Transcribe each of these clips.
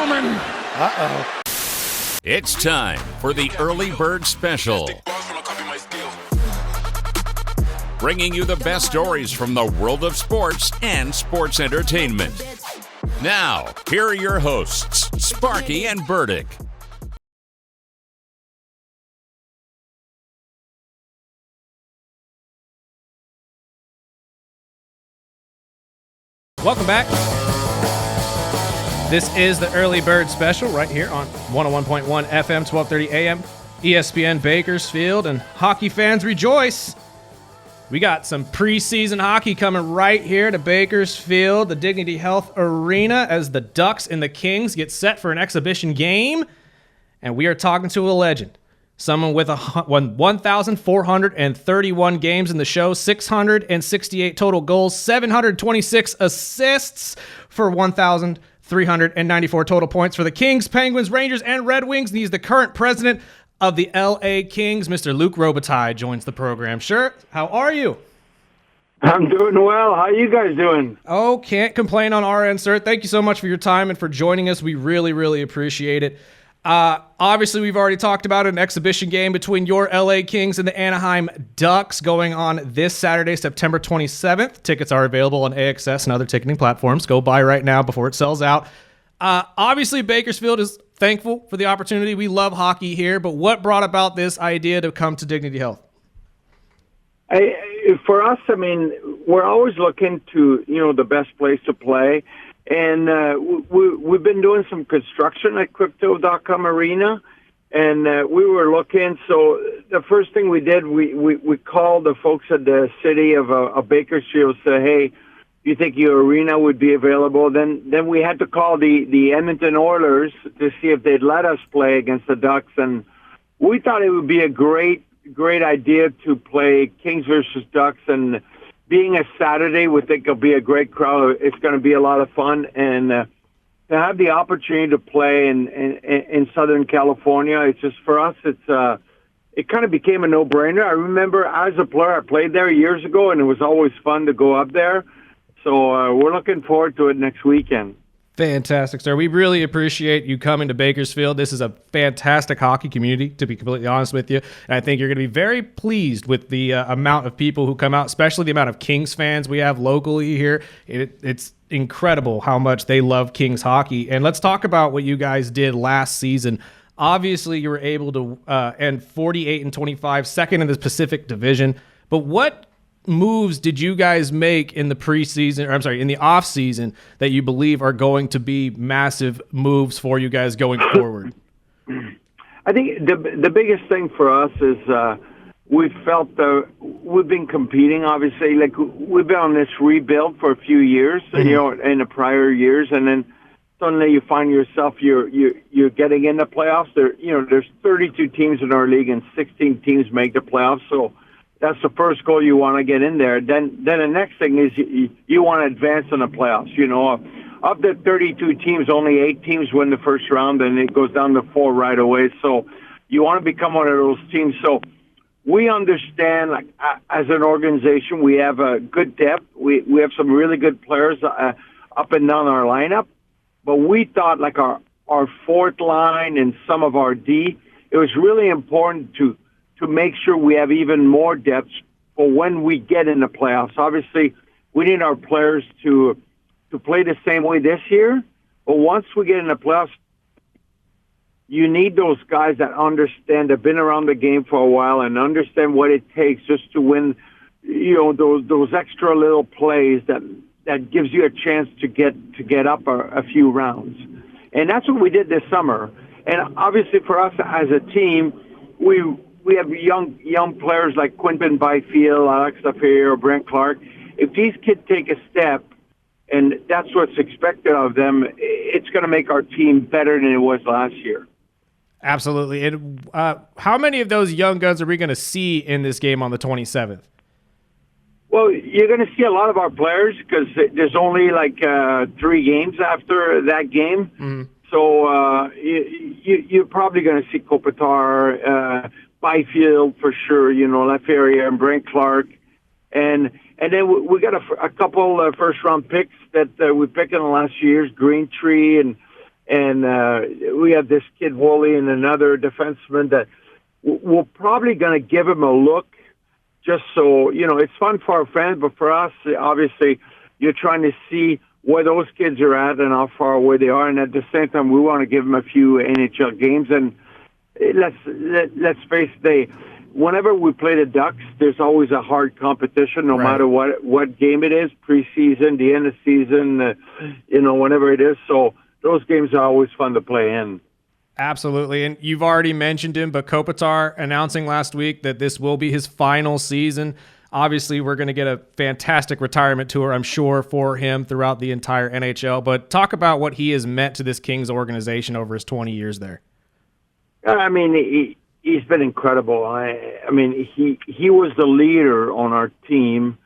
gentlemen. Uh-oh. It's time for the Early Bird Special. Bringing you the best stories from the world of sports and sports entertainment. Now, here are your hosts, Sparky and Burdick. Welcome back. This is the Early Bird Special right here on 101.1 FM, 1230 AM, ESPN Bakersfield, and hockey fans rejoice. We got some preseason hockey coming right here to Bakersfield, the Dignity Health Arena, as the Ducks and the Kings get set for an exhibition game. And we are talking to a legend, someone with 1,431 games in the show, 668 total goals, 726 assists for 1,394 total points for the Kings, Penguins, Rangers, and Red Wings. And he's the current president of the LA Kings. Mr. Luc Robitaille joins the program. Sure, how are you? I'm doing well. How are you guys doing? Oh, can't complain on our end, sir. Thank you so much for your time and for joining us. We really, really appreciate it. Obviously, we've already talked about an exhibition game between your LA Kings and the Anaheim Ducks going on this Saturday, September 27th. Tickets are available on AXS and other ticketing platforms. Go buy right now before it sells out. Obviously, Bakersfield is thankful for the opportunity. We love hockey here, but what brought about this idea to come to Dignity Health? For us, I mean, we're always looking to, the best place to play. And we've been doing some construction at Crypto.com Arena, and we were looking. So the first thing we did, we called the folks at the city of Bakersfield, said, hey, do you think your arena would be available? Then we had to call the Edmonton Oilers to see if they'd let us play against the Ducks. And we thought it would be a great idea to play Kings versus Ducks. And being a Saturday, we think it'll be a great crowd. It's going to be a lot of fun. And to have the opportunity to play in Southern California, it's just, for us, it kind of became a no-brainer. I remember as a player, I played there years ago, and it was always fun to go up there. So we're looking forward to it next weekend. Fantastic, sir. We really appreciate you coming to Bakersfield. This is a fantastic hockey community, to be completely honest with you. And I think you're going to be very pleased with the amount of people who come out, especially the amount of Kings fans we have locally here. It's incredible how much they love Kings hockey. And let's talk about what you guys did last season. Obviously, you were able to end 48-25, second in the Pacific Division. But what moves did you guys make in the preseason, in the off season, that you believe are going to be massive moves for you guys going forward? I think the biggest thing for us is we felt we've been competing. Obviously, like we've been on this rebuild for a few years, in the prior years, and then suddenly you find yourself you're getting in the playoffs. There's 32 teams in our league, and 16 teams make the playoffs. So that's the first goal. You want to get in there. Then the next thing is you want to advance in the playoffs. Of the 32 teams, only 8 teams win the first round, and it goes down to 4 right away. So you want to become one of those teams. So we understand, like as an organization, we have a good depth. We have some really good players up and down our lineup. But we thought, like our fourth line and some of our D, it was really important to make sure we have even more depth for when we get in the playoffs. Obviously, we need our players to play the same way this year, but once we get in the playoffs, you need those guys that understand, have been around the game for a while and understand what it takes just to win, those extra little plays that gives you a chance to get up a few rounds. And that's what we did this summer. And obviously for us as a team, we have young players like Quinton Byfield, Alex Lafayette, Brent Clark. If these kids take a step, and that's what's expected of them, it's going to make our team better than it was last year. Absolutely. And how many of those young guns are we going to see in this game on the 27th? Well, you're going to see a lot of our players because there's only like 3 games after that game. Mm-hmm. So you're probably going to see Kopitar, Byfield for sure, Lafayette and Brent Clark. And then we got a couple first-round picks that we picked in the last years, Green Tree and And we have this kid, Woolley, and another defenseman that we're probably going to give him a look just so, it's fun for our fans, but for us, obviously, you're trying to see where those kids are at and how far away they are. And at the same time, we want to give them a few NHL games. And let's face it, whenever we play the Ducks, there's always a hard competition, no matter what game it is, preseason, the end of season, whenever it is. So those games are always fun to play in. Absolutely. And you've already mentioned him, but Kopitar announcing last week that this will be his final season. Obviously, we're going to get a fantastic retirement tour, I'm sure, for him throughout the entire NHL. But talk about what he has meant to this Kings organization over his 20 years there. I mean, he's been incredible. I mean, he was the leader on our team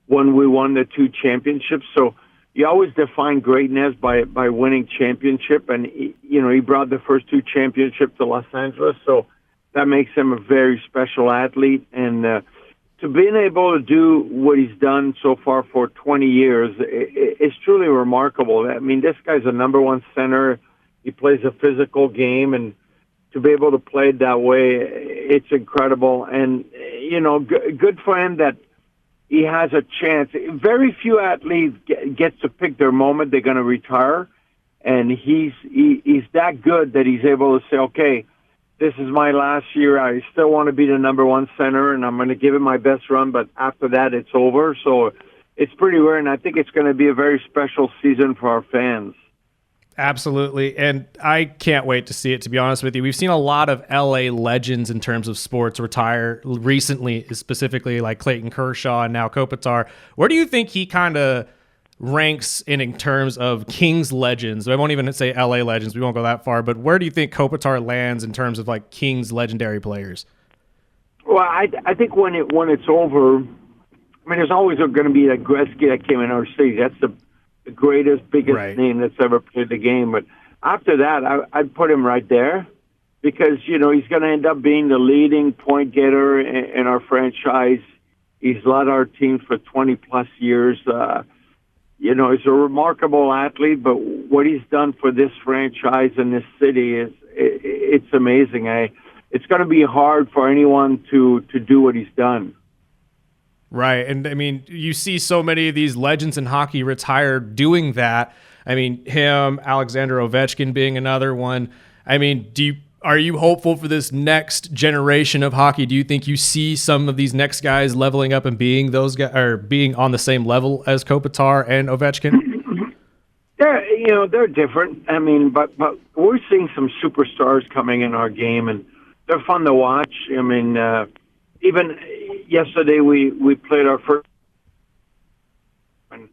when we won the 2 championships. So you always define greatness by winning championship, and he brought the first 2 championships to Los Angeles, so that makes him a very special athlete. And to being able to do what he's done so far for 20 years, it's truly remarkable. I mean, this guy's a number 1 center. He plays a physical game, and to be able to play it that way, it's incredible. And good for him that he has a chance. Very few athletes get to pick their moment they're going to retire, and he's that good that he's able to say, okay, this is my last year. I still want to be the number 1 center, and I'm going to give it my best run, but after that, it's over. So it's pretty rare, and I think it's going to be a very special season for our fans. Absolutely, and I can't wait to see it, to be honest with you. We've seen a lot of LA legends in terms of sports retire recently, specifically like Clayton Kershaw and now Kopitar. Where do you think he kind of ranks in terms of Kings legends? I won't even say LA legends. We won't go that far, but where do you think Kopitar lands in terms of like Kings legendary players? Well, I think when it's over, I mean, there's always going to be that Gretzky that came in our city. That's the greatest, biggest name that's ever played the game. But after that, I'd put him right there because, he's going to end up being the leading point getter in our franchise. He's led our team for 20-plus years. He's a remarkable athlete, but what he's done for this franchise and this city it's amazing. It's going to be hard for anyone to do what he's done. Right. And I mean, you see so many of these legends in hockey retired doing that. I mean, him, Alexander Ovechkin being another one. I mean, are you hopeful for this next generation of hockey? Do you think you see some of these next guys leveling up and being those guys, or being on the same level as Kopitar and Ovechkin? They're different. I mean, but we're seeing some superstars coming in our game, and they're fun to watch. I mean, even yesterday we played our first, and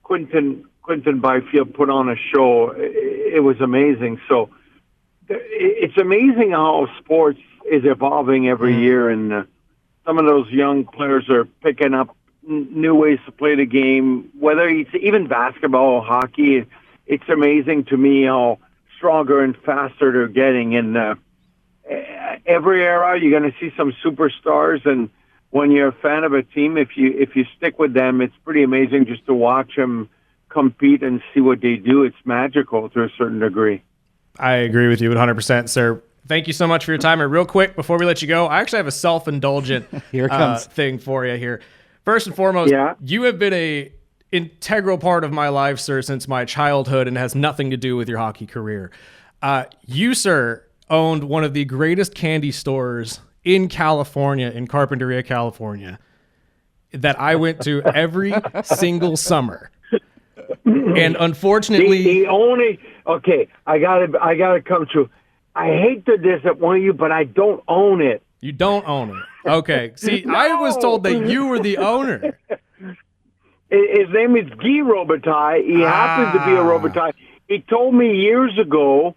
Quinton Byfield put on a show. It was amazing. So it's amazing how sports is evolving every year, and some of those young players are picking up new ways to play the game, whether it's even basketball or hockey. It's amazing to me how stronger and faster they're getting. And every era, you're going to see some superstars. And when you're a fan of a team, if you stick with them, it's pretty amazing just to watch them compete and see what they do. It's magical to a certain degree. I agree with you 100%, sir. Thank you so much for your time. And real quick, before we let you go, I actually have a self-indulgent thing for you here. First and foremost, you have been a integral part of my life, sir, since my childhood, and has nothing to do with your hockey career. You, sir, owned one of the greatest candy stores in California, in Carpinteria, California, that I went to every single summer. And unfortunately, the only I gotta come to. I hate to disappoint you, but I don't own it. You don't own it. Okay. See, no. I was told that you were the owner. His name is Guy Robitaille. He happens to be a Robitaille. He told me years ago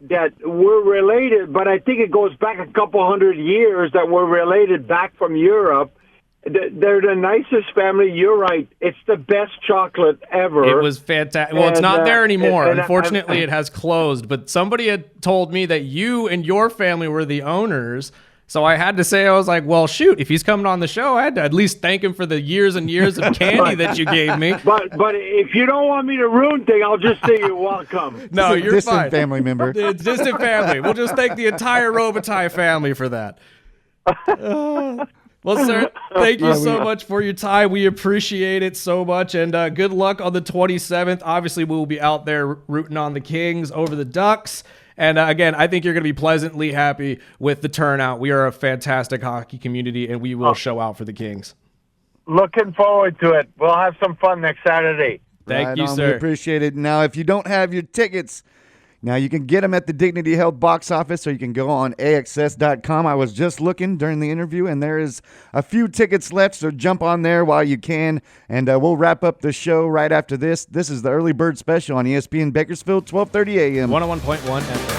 that we're related, but I think it goes back a couple hundred years that we're related back from Europe. They're the nicest family. You're right. It's the best chocolate ever. It was fantastic. Well, it's not there anymore. Unfortunately, it has closed. But somebody had told me that you and your family were the owners. So I had to say, I was like, well, shoot, if he's coming on the show, I had to at least thank him for the years and years of candy that you gave me. But if you don't want me to ruin things, I'll just say you're welcome. No, you're distant fine. family member. It's distant family. We'll just thank the entire Robitaille family for that. Well, sir, thank you so much for your time. We appreciate it so much, and good luck on the 27th. Obviously, we will be out there rooting on the Kings over the Ducks. And again, I think you're going to be pleasantly happy with the turnout. We are a fantastic hockey community, and we will show out for the Kings. Looking forward to it. We'll have some fun next Saturday. Thank you, We sir. appreciate it. Now, if you don't have your tickets, now you can get them at the Dignity Health box office, or you can go on AXS.com. I was just looking during the interview, and there is a few tickets left, so jump on there while you can. And we'll wrap up the show right after this. This is the Early Bird Special on ESPN Bakersfield, 12:30 a.m. 101.1 FM.